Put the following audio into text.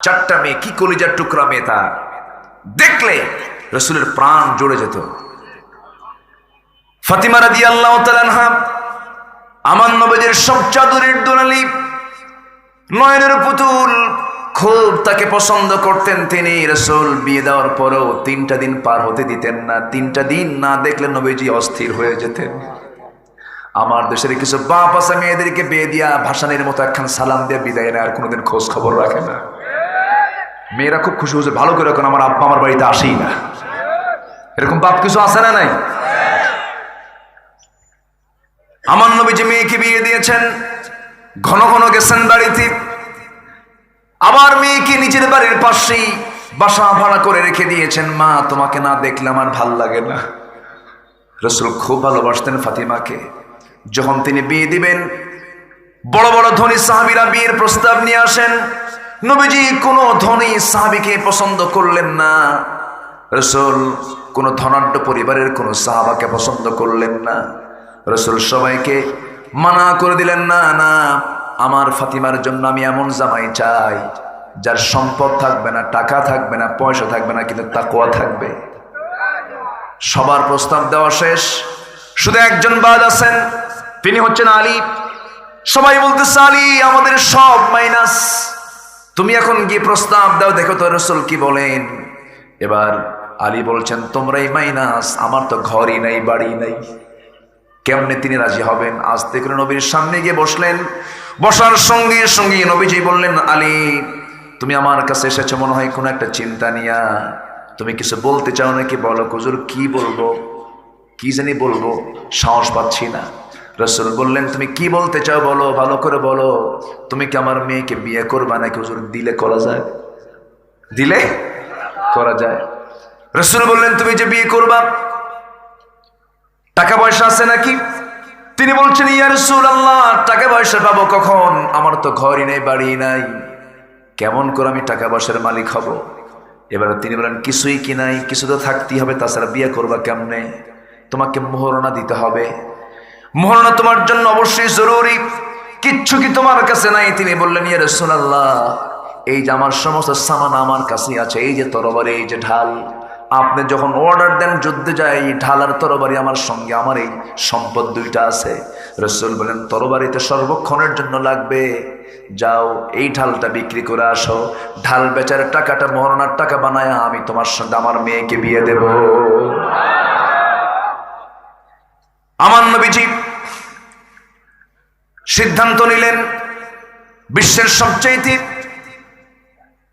চারটা মেয়ে, কি কলিজার টুকরা মেয়ে তার, দেখলে রাসূলের প্রাণ জুড়ে যেত। ফাতিমা রাদিয়াল্লাহু তাআলা আনহা আমার নবীর সবচেয়ে আদরের দুলালি, নয়নের পুতুল, খুব তাকে পছন্দ করতেন তিনি। রাসূল বিয়ে দেওয়ার পরেও 3টা দিন পার হতে দিতেন না। 3টা দিন না দেখলে নবীজি অস্থির হয়ে যেতেন। আমার দেশের কিছু বাপ আছে মেয়েদেরকে বিয়ে দিয়া ভাসানের মতো একখান সালাম দিয়ে বিদায় নেয়, আর কোনোদিন খোঁজ খবর রাখে না। মেয়েরা খুব খুশি হচ্ছে, ভালো করে এখন আমার আব্বা আমার বাড়িতে আসেই না। এরকম বাপ কিছু আছে না নাই? আমার নবীজি মেয়েকে বিয়ে দিয়েছেন, ঘন ঘন গেছেন বাড়িতে। আবার মেয়েকে নিজের বাড়ির পাশেই বাসা ভাড়া করে রেখে দিয়েছেন। মা, তোমাকে না দেখলে আমার ভাল লাগে না। রাসূল খুব ভালোবাসতেন ফাতিমাকে। যখন তিনি বিয়ে দিবেন, বড় বড় ধনী সাহাবীরা বিয়ের প্রস্তাব নিয়ে আসেন। নবীজি কোনো ধনী সাহাবীকে পছন্দ করলেন না। রাসূল কোনো ধনাঢ্য পরিবারের কোনো সাহাবাকে পছন্দ করলেন না। রাসূল সবাইকে মানা করে দিলেন, না না, আমার ফাতিমার জন্য আমি এমন জামাই চাই যার সম্পদ থাকবে না, টাকা থাকবে না, পয়সা থাকবে না, কিন্তু তাকওয়া থাকবে। সবার প্রস্তাব দেওয়া শেষ, শুধু একজন বাদ আছেন, তিনি হচ্ছেন আলী। সবাই বলতেছে, আলী আমাদের সব মাইনাস, তুমি এখন গিয়ে প্রস্তাব দাও, দেখো তো রাসূল কি বলেন। এবার আলী বলছেন, তোমরাই মাইনাস, আমার তো ঘরই নাই, বাড়ি নাই। কেমনে তিনি রাজি হবেন? আস্তে করে নবীর সামনে গিয়ে বসলেন। বসার সঙ্গে সঙ্গে নবীজি বললেন, আলী তুমি আমার কাছে এসেছো মনে হয় কোনো একটা চিন্তা নিয়া, তুমি কিছু বলতে চাও নাকি? বলো। হুজুর কি বলবো, কি জানি বলবো, সাহস পাচ্ছি না। রাসূল বললেন, তুমি কি বলতে চাও বলো, ভালো করে বলো। তুমি কি আমার মেয়েকে বিয়ে করবা নাকি? হুজুর দিলে করা যায়, দিলে করা যায়। রাসূল বললেন, তুমি যে বিয়ে করবা টাকা পয়সা আছে নাকি? তিনি বলছেন, ইয়া রাসূলুল্লাহ, টাকা পয়সা পাবো কখন? আমার তো ঘরই নেই, বাড়ি নাই, কেমন করে আমি টাকা পয়সার মালিক হব? এবার তিনি বলেন, কিছুই কি নাই, কিছু তো থাকতেই হবে, তাছাড়া বিয়ে করবা কেমনে? তোমাকে মোহরনা দিতে হবে, মোহরনা তোমার জন্য অবশ্যই জরুরি। কিচ্ছু কি তোমার কাছে নাই? তিনি বললেন, ইয়া রাসূলুল্লাহ, এই যে আমার সমস্ত সামান আমার কাছেই আছে, এই যে তরবারি, এই যে ঢাল, আপনি যখন অর্ডার দেন যুদ্ধে যায়, এই ঢাল আর তরবারি আমার সঙ্গে, আমার এই সম্পদ 2টা আছে। রাসূল বলেন, তরবারিতে সর্বক্ষণের জন্য লাগবে, যাও এই ঢালটা বিক্রি করে আসো, ঢাল বেচার টাকাটা মোহরনার টাকা বানায় আমি তোমার সঙ্গে আমার মেয়েকে বিয়ে দেব। আমার নবীজি সিদ্ধান্ত নিলেন, বিশ্বের সবচেয়ে